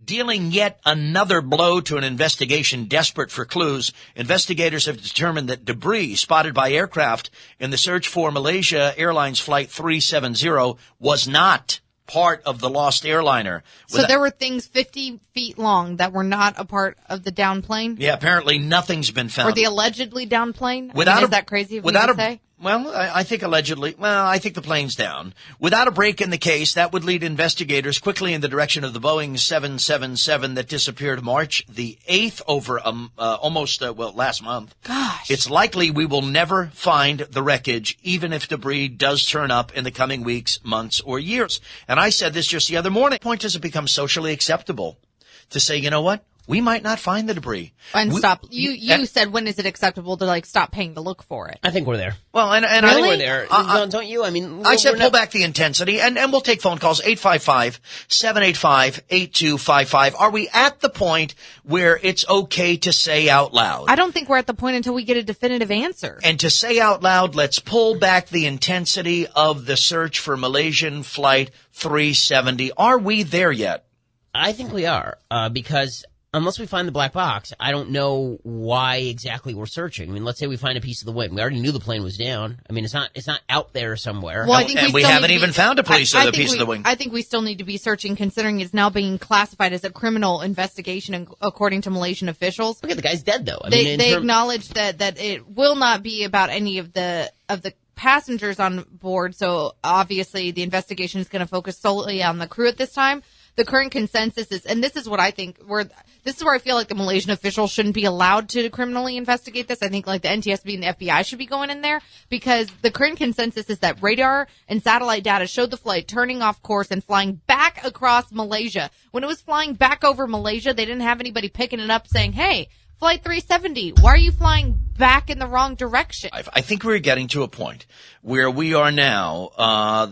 Dealing yet another blow to an investigation desperate for clues, investigators have determined that debris spotted by aircraft in the search for Malaysia Airlines Flight 370 was not part of the lost airliner. So there were things 50 feet long that were not a part of the downed plane? Yeah, apparently nothing's been found. Or the allegedly downed plane? Is that crazy of me to say? Well, I think allegedly. Well, I think the plane's down. Without a break in the case, that would lead investigators quickly in the direction of the Boeing 777 that disappeared March the 8th over last month. Gosh. It's likely we will never find the wreckage, even if debris does turn up in the coming weeks, months, or years. And I said this just the other morning. The point does it become socially acceptable to say, you know what? We might not find the debris. And stop. You said, when is it acceptable to stop paying to look for it? I think we're there. Well, and I think we're there. Don't you? I mean, I said pull back the intensity, and we'll take phone calls, 855-785-8255. Are we at the point where it's okay to say out loud? I don't think we're at the point until we get a definitive answer. And to say out loud, let's pull back the intensity of the search for Malaysian Flight 370. Are we there yet? I think we are, because unless we find the black box, I don't know why exactly we're searching. I mean, let's say we find a piece of the wing. We already knew the plane was down. I mean, it's not out there somewhere. Well, I think we haven't even found a piece of the wing. I think we still need to be searching, considering it's now being classified as a criminal investigation, according to Malaysian officials. Look at the guy's dead, though. They acknowledge that it will not be about any of the passengers on board. So obviously, the investigation is going to focus solely on the crew at this time. The current consensus is, and this is what I think, this is where I feel like the Malaysian officials shouldn't be allowed to criminally investigate this. I think the NTSB and the FBI should be going in there, because the current consensus is that radar and satellite data showed the flight turning off course and flying back across Malaysia. When it was flying back over Malaysia, they didn't have anybody picking it up saying, hey, Flight 370, why are you flying back in the wrong direction? I think we're getting to a point where we are now,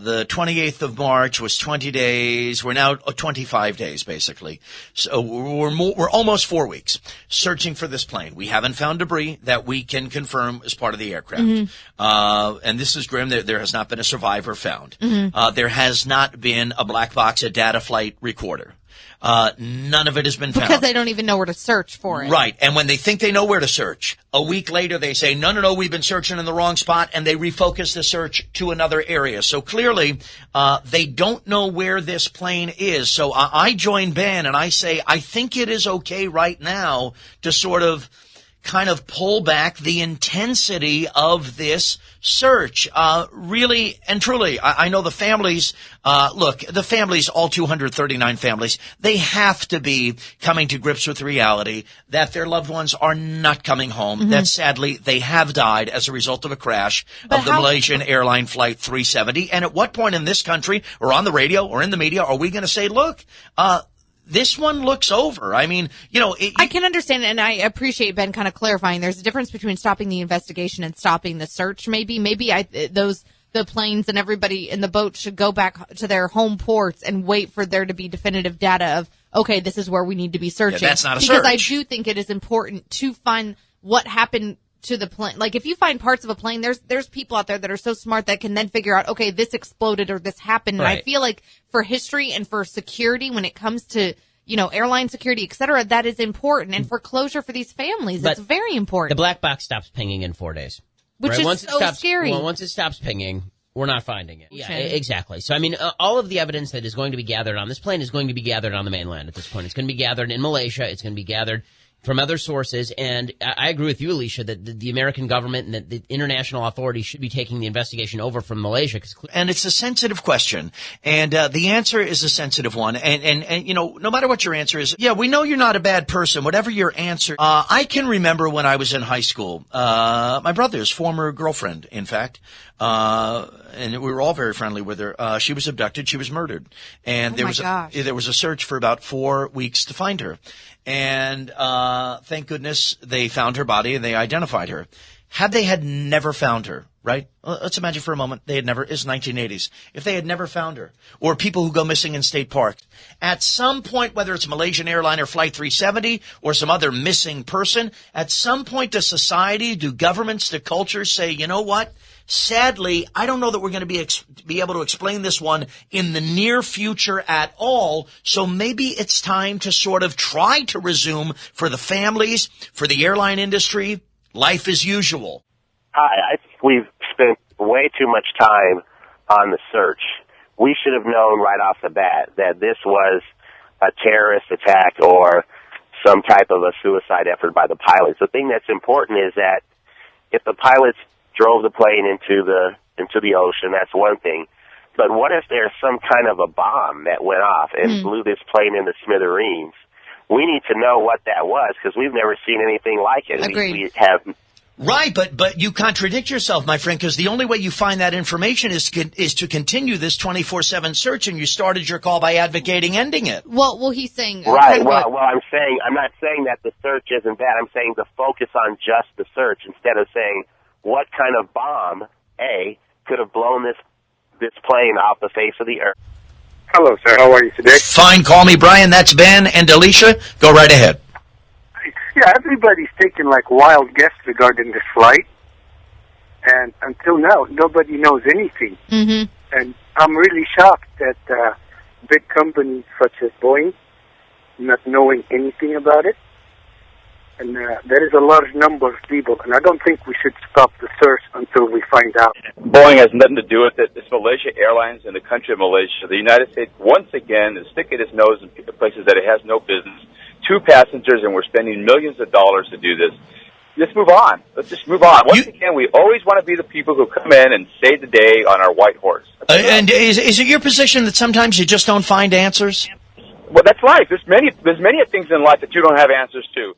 the 28th of March was 20 days. We're now 25 days, basically. So we're almost 4 weeks searching for this plane. We haven't found debris that we can confirm as part of the aircraft. Mm-hmm. And this is grim. There has not been a survivor found. Mm-hmm. There has not been a black box, a data flight recorder. None of it has been found. Because they don't even know where to search for it. Right. And when they think they know where to search, a week later they say, no, we've been searching in the wrong spot, and they refocus the search to another area. So clearly, they don't know where this plane is. So I join Ben and I say, I think it is okay right now to sort of kind of pull back the intensity of this search. Really and truly, I know the families, the families, all 239 families, they have to be coming to grips with the reality that their loved ones are not coming home, mm-hmm. that sadly they have died as a result of a crash of the Malaysian Airline Flight 370. And at what point in this country, or on the radio, or in the media, are we going to say, look, this one looks over? I mean, I can understand, and I appreciate Ben kind of clarifying. There's a difference between stopping the investigation and stopping the search. Maybe the planes and everybody in the boat should go back to their home ports and wait for there to be definitive data of, okay, this is where we need to be searching. Yeah, that's not a search. Because I do think it is important to find what happened to the plane. Like, if you find parts of a plane, there's people out there that are so smart that can then figure out, okay, this exploded or this happened. Right. And I feel like for history and for security, when it comes to, airline security, et cetera, that is important. And for closure for these families, it's very important. The black box stops pinging in 4 days. Which is scary. Well, once it stops pinging, we're not finding it. Yeah, exactly. So, I mean, all of the evidence that is going to be gathered on this plane is going to be gathered on the mainland at this point. It's going to be gathered in Malaysia. It's going to be gathered from other sources. And I agree with you, Elisha, that the American government and that the international authorities should be taking the investigation over from Malaysia. And it's a sensitive question. And the answer is a sensitive one. And no matter what your answer is, we know you're not a bad person, whatever your answer. I can remember when I was in high school, my brother's former girlfriend, in fact, and we were all very friendly with her. She was abducted. She was murdered. And there was a search for about 4 weeks to find her. And thank goodness they found her body and they identified her. Had they never found her, right? Let's imagine for a moment it's 1980s. If they had never found her, or people who go missing in state parks, at some point, whether it's Malaysian Airliner Flight 370 or some other missing person, at some point do governments, do cultures say, you know what? Sadly, I don't know that we're going to be able to explain this one in the near future at all. So maybe it's time to sort of try to resume for the families, for the airline industry, life as usual. I think we've spent way too much time on the search. We should have known right off the bat that this was a terrorist attack or some type of a suicide effort by the pilots. The thing that's important is that if the pilots drove the plane into the ocean, that's one thing. But what if there's some kind of a bomb that went off and blew this plane into smithereens? We need to know what that was because we've never seen anything like it. Agreed. We have. Right, but you contradict yourself, my friend, because the only way you find that information is to continue this 24/7 search, and you started your call by advocating ending it. Well, he's saying Right. Well, I'm not saying that the search isn't bad. I'm saying to focus on just the search instead of saying what kind of bomb could have blown this plane off the face of the earth. Hello, sir. How are you today? Fine, call me Brian. That's Ben and Elisha. Go right ahead. Yeah, everybody's taking like wild guess regarding this flight, and until now, nobody knows anything. Mm-hmm. And I'm really shocked that big companies such as Boeing not knowing anything about it. And there is a large number of people, and I don't think we should stop the search until we find out. Boeing has nothing to do with it. It's Malaysia Airlines in the country of Malaysia. The United States, once again, is sticking its nose in places that it has no business. 2 passengers, and we're spending millions of dollars to do this. Let's move on. Let's just move on. Once again, we always want to be the people who come in and save the day on our white horse. And is it your position that sometimes you just don't find answers? Well, that's life. There's many things in life that you don't have answers to.